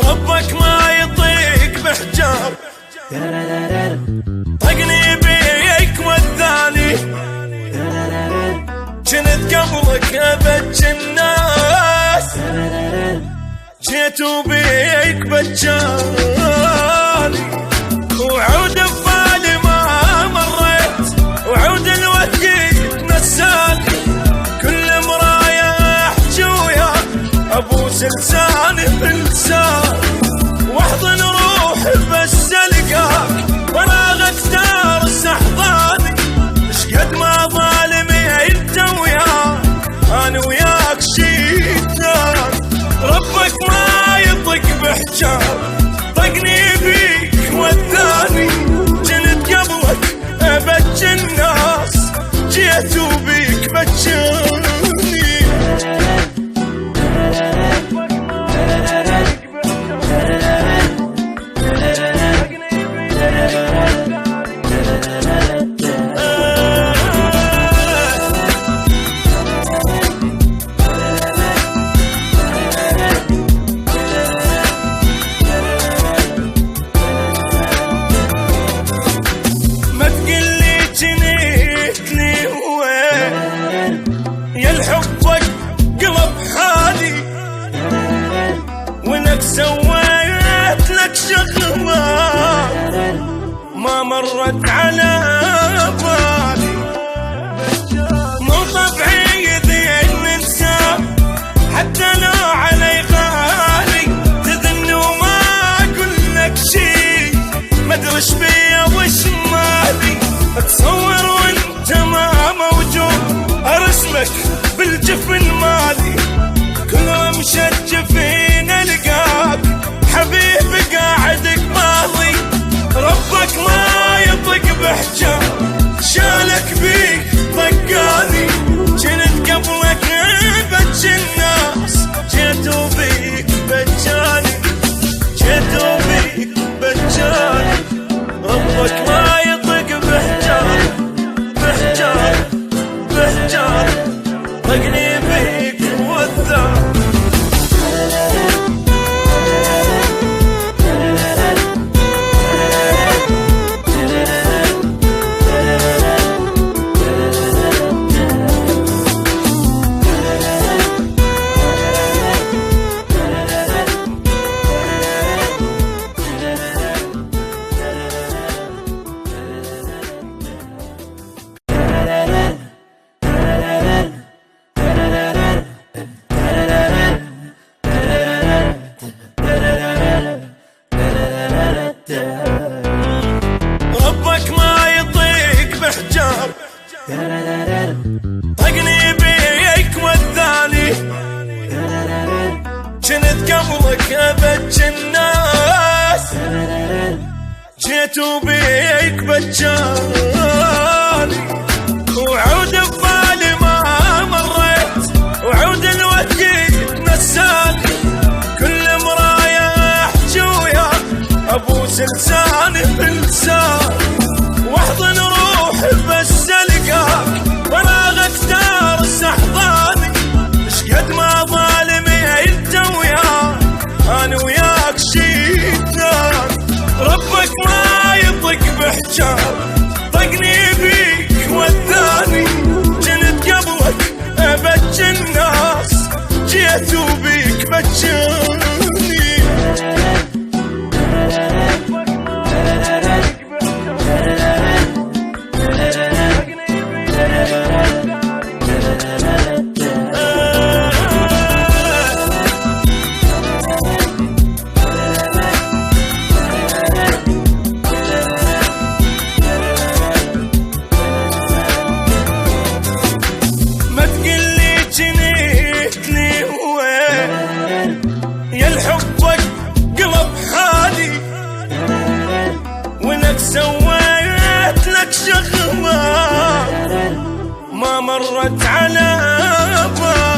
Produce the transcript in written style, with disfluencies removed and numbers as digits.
ربك ما يطيق بحجاب طقني بيك وداني جنت قبلك ابج الناس جيت وبيك بجاني وعود ببالي ما مريت وعود الوقت نساني كل مرايا احجي وياك ابوس لساني بلساني واحضن روحي بس القاك فراغك دارس احضاني شقد ما ظالمي انت وياك انا وياك شيطان ربك ما يطق بحجاب طقني بيك وداني جنت قبلك ابج الناس جيت وبيك بجاني سويت لك شغلة ما مرت على بالي مو طبيعي ذي ننسى حتى لو علي غالي تذن وما اقول لك شي ما ادري ايش بيا وش مالي اتصور وانت ما موجود ارسمك بالجفن مالي كل رمشة جفين القاك حبيبي قاعدك ماضي ربك ما يطق بحجاب شالك بيك طقاني جنت قبلك بج الناس جيت وبيك بجاني جيت وبيك بجاني ربك ما يطق بحجاب بحجاب بحجاب طقني بيك وذاك ربك ما يطيق بحجاب طقني بيك وداني جنت قبلك ابج الناس جيت وبيك بجاني وعود ببالي ما مريت وعود الوقت نساني كل مرايا احجي وياك ابوس لساني بلساني واحضن روحي بس القاك فراغك دارس احضاني شقد ما ظالمي انت وياك انا وياك شيطان ربك ما يطق بحجاب طقني بيك وداني جنت قبلك ابج الناس جيت وبيك بجاني سويت لك شغلة ما مرت على بالي